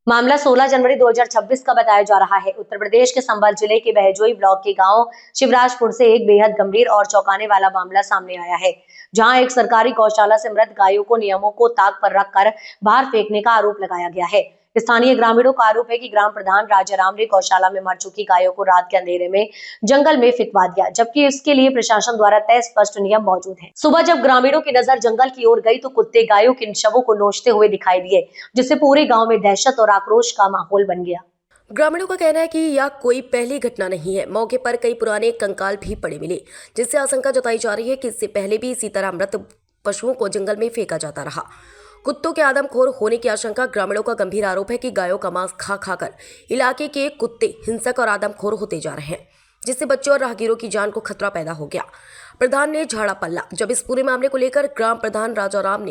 मामला 16 जनवरी 2026 का बताया जा रहा है। उत्तर प्रदेश के संभल जिले के बहजोई ब्लॉक के गांव शिवराजपुर से एक बेहद गंभीर और चौंकाने वाला मामला सामने आया है, जहां एक सरकारी गौशाला से मृत गायों को नियमों को ताक पर रखकर बाहर फेंकने का आरोप लगाया गया है। स्थानीय ग्रामीणों का आरोप है कि ग्राम प्रधान राजाराम ने गौशाला में मर चुकी गायों को रात के अंधेरे में जंगल में फिकवा दिया, जबकि इसके लिए प्रशासन द्वारा तय स्पष्ट नियम मौजूद हैं। सुबह जब ग्रामीणों की नजर जंगल की ओर गई तो कुत्ते गायों के शवों को नोचते हुए दिखाई दिए, जिससे पूरे गांव में दहशत और आक्रोश का माहौल बन गया। ग्रामीणों का कहना है कि यह कोई पहली घटना नहीं है। मौके पर कई पुराने कंकाल भी पड़े मिले, जिससे आशंका जताई जा रही है कि इससे पहले भी इसी तरह मृत पशुओं को जंगल में फेंका जाता रहा। कुत्तों के आदमखोर होने की आशंका। ग्रामीणों का गंभीर आरोप है कि गायों का मांस खा खाकर इलाके के कुत्ते हिंसक और आदमखोर होते जा रहे हैं, जिससे बच्चों और राहगीरों की जान को खतरा पैदा हो गया। प्रधान ने झाड़ा पल्ला। जब इस पूरे मामले को लेकर ग्राम प्रधान राजाराम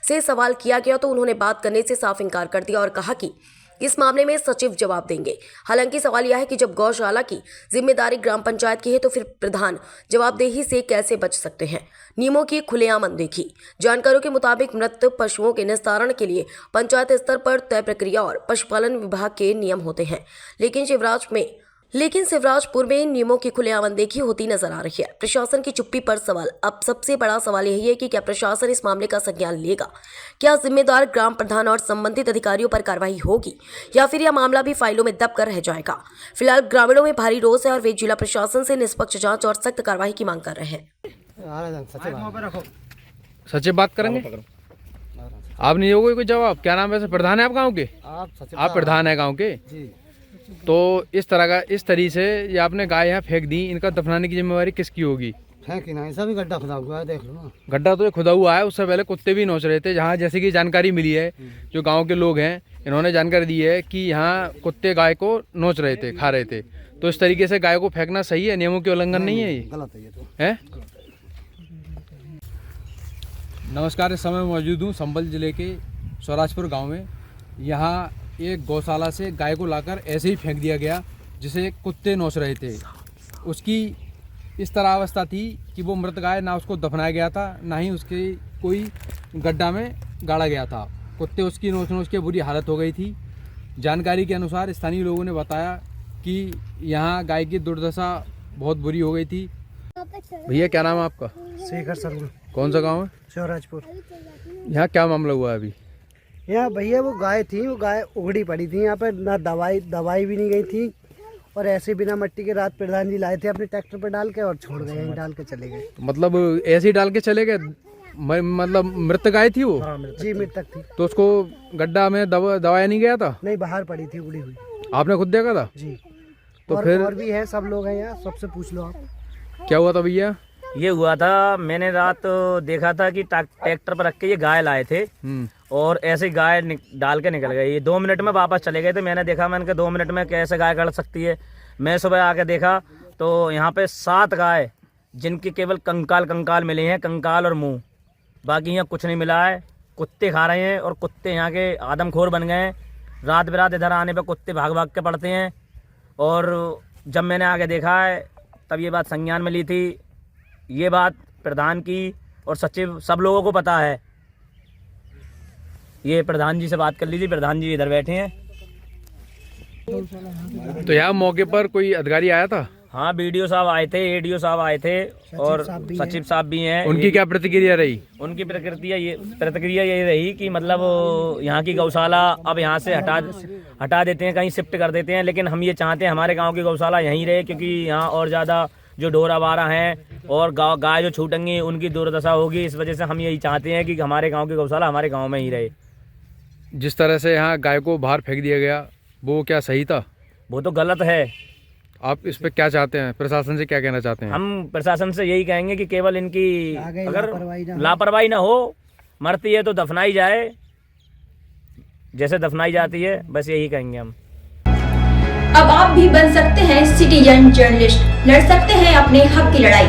से सवाल किया गया तो उन्होंने बात करने से साफ इनकार कर दिया और कहा कि इस मामले में सचिव जवाब देंगे। हालांकि सवाल यह है कि जब गौशाला की जिम्मेदारी ग्राम पंचायत की है तो फिर प्रधान जवाबदेही से कैसे बच सकते हैं। नियमों की खुलेआम अनदेखी। जानकारियों के मुताबिक मृत पशुओं के निस्तारण के लिए पंचायत स्तर पर तय प्रक्रिया और पशुपालन विभाग के नियम होते हैं, लेकिन शिवराजपुर में नियमों की खुलेआम अनदेखी होती नजर आ रही है। प्रशासन की चुप्पी पर सवाल। अब सबसे बड़ा सवाल यही है कि क्या प्रशासन इस मामले का संज्ञान लेगा? क्या जिम्मेदार ग्राम प्रधान और संबंधित अधिकारियों पर कार्रवाई होगी या फिर यह मामला भी फाइलों में दब कर रह जाएगा? फिलहाल ग्रामीणों में भारी रोष है और वे जिला प्रशासन से निष्पक्ष जांच और सख्त कार्रवाई की मांग कर रहे हैं। सचिव बात करेंगे। आप नहीं होगा कोई जवाब? क्या नाम है? वैसे प्रधान है आप गाँव के? आप प्रधान है गाँव के? तो इस तरीके से ये आपने गाय यहाँ फेंक दी, इनका दफनाने की जिम्मेवारी किसकी होगी? फेंकी ना, ऐसा भी गड्ढा खुदा हुआ है, देख लो ना। गड्ढा तो ये खुदा हुआ है, उससे पहले कुत्ते भी नोच रहे थे। जहाँ जैसे कि जानकारी मिली है, जो गांव के लोग हैं इन्होंने जानकारी दी है कि यहाँ कुत्ते गाय को नोच रहे थे, खा रहे थे। तो इस तरीके से गाय को फेंकना सही है? नियमों के उल्लंघन नहीं है ये? गलत है ये तो। है? नमस्कार, इस समय मौजूद हूँ संभल जिले के शिवराजपुर गाँव में। यहाँ एक गौशाला से गाय को लाकर ऐसे ही फेंक दिया गया, जिसे कुत्ते नोच रहे थे। उसकी इस तरह अवस्था थी कि वो मृत गाय ना उसको दफनाया गया था, ना ही उसके कोई गड्ढा में गाड़ा गया था। कुत्ते उसकी नोच के बुरी हालत हो गई थी। जानकारी के अनुसार स्थानीय लोगों ने बताया कि यहाँ गाय की दुर्दशा बहुत बुरी हो गई थी। भैया क्या नाम है आपका? शेखर सरगुन। कौन सा गाँव है? शिवराजपुर। यहाँ क्या मामला हुआ है अभी? यहाँ भैया वो गाय थी, वो गाय उगड़ी पड़ी थी यहाँ पर, ना दवाई भी नहीं गई थी, और ऐसे बिना मट्टी के रात प्रधान जी लाए थे अपने ट्रैक्टर पर डाल के और छोड़ गए, यहीं डाल के चले गए। मतलब ऐसे ही डाल के चले गए? मतलब मृत गाय थी वो? हाँ, जी मृतक थी। तो उसको गड्ढा में दबाया नहीं गया था? नहीं, बाहर पड़ी थी उगड़ी हुई। आपने खुद देखा था? जी। तो फिर और भी है, सब लोग हैं यहाँ, सबसे पूछ लो आप। क्या हुआ था भैया? ये हुआ था, मैंने रात देखा था कि ट्रैक्टर पर रख के ये गाय लाए थे और ऐसे गाय डाल के निकल गए। ये 2 मिनट में वापस चले गए थे। मैंने देखा, मैंने कहा 2 मिनट में कैसे गाय गड़ सकती है। मैं सुबह आके देखा तो यहाँ पे 7 गाय, जिनके केवल कंकाल मिले हैं, कंकाल और मुंह, बाकी यहाँ कुछ नहीं मिला है। कुत्ते खा रहे हैं और कुत्ते यहाँ के आदमखोर बन गए हैं। रात बिरात इधर आने पर कुत्ते भाग भाग के पड़ते हैं। और जब मैंने आगे देखा है तब ये बात संज्ञान में ली थी। ये बात प्रधान की और सचिव सब लोगों को पता है। ये प्रधान जी से बात कर लीजिए, प्रधान जी इधर बैठे हैं। तो यहाँ मौके पर कोई अधिकारी आया था? हाँ, बीडीओ साहब आए थे, एडीओ साहब आए थे और सचिव साहब भी हैं। उनकी क्या प्रतिक्रिया रही? उनकी प्रतिक्रिया ये रही कि मतलब यहाँ की गौशाला अब यहाँ से हटा देते हैं, कहीं शिफ्ट कर देते हैं। लेकिन हम ये चाहते हैं हमारे गाँव की गौशाला यहीं रहे, क्योंकि यहाँ और ज़्यादा जो डोरा बारा हैं और गाय जो छूटेंगी उनकी दुर्दशा होगी। इस वजह से हम यही चाहते हैं कि हमारे गांव की गौशाला हमारे गांव में ही रहे। जिस तरह से यहाँ गाय को बाहर फेंक दिया गया, वो क्या सही था? वो तो गलत है। आप इस पे क्या चाहते हैं? प्रशासन से क्या कहना चाहते हैं? हम प्रशासन से यही कहेंगे कि केवल इनकी अगर लापरवाही ना हो, मरती है तो दफनाई जाए जैसे दफनाई जाती है, बस यही कहेंगे हम। अब आप भी बन सकते हैं सिटीजन जर्नलिस्ट, लड़ सकते हैं अपने हक की लड़ाई।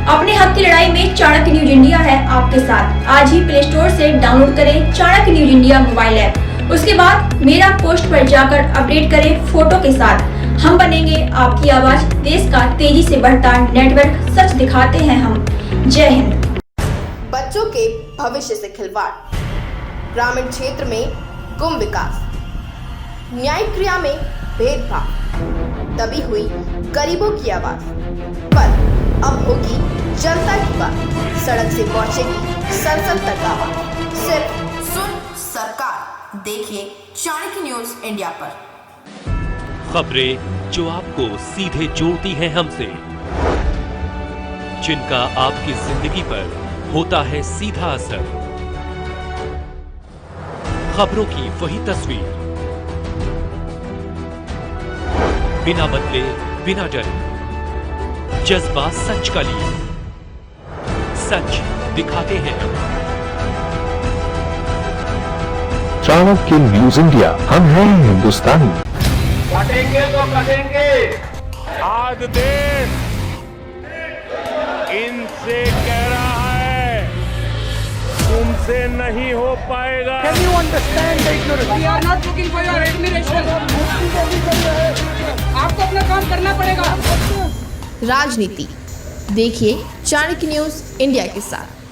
अपने हक की लड़ाई में चाणक्य न्यूज इंडिया है आपके साथ। आज ही प्ले स्टोर से डाउनलोड करें Chanakya news India mobile app. उसके बाद मेरा पोस्ट पर जाकर अपडेट करें फोटो के साथ। हम बनेंगे आपकी आवाज, देश का तेजी से बढ़ता नेटवर्क, सच दिखाते हैं हम। जय हिंद। बच्चों के भविष्य से खिलवाड़, ग्रामीण क्षेत्र में गुम विकास, न्यायिक क्रिया में भेदभाव, तभी हुई गरीबों की आवाज। पर अब होगी जनता की बात, सड़क से पहुंचेगी संसद तक आवाज। सिर्फ सुन सरकार, देखिए चाणक्य न्यूज इंडिया पर। खबरें जो आपको सीधे जोड़ती हैं हमसे, जिनका आपकी जिंदगी पर होता है सीधा असर। खबरों की वही तस्वीर, बिना बदले बिना डरे, जज्बा सच का लिए, सच दिखाते हैं। चाणक्य न्यूज इंडिया, हम हैं हिंदुस्तानी। कटेंगे तो कटेंगे। आज देश इनसे कह रहा है तुमसे नहीं हो पाएगा। Can you understand the ignorance? We are not looking for your admiration. आपको अपना काम करना पड़ेगा। राजनीति देखिए चाणक्य न्यूज इंडिया के साथ।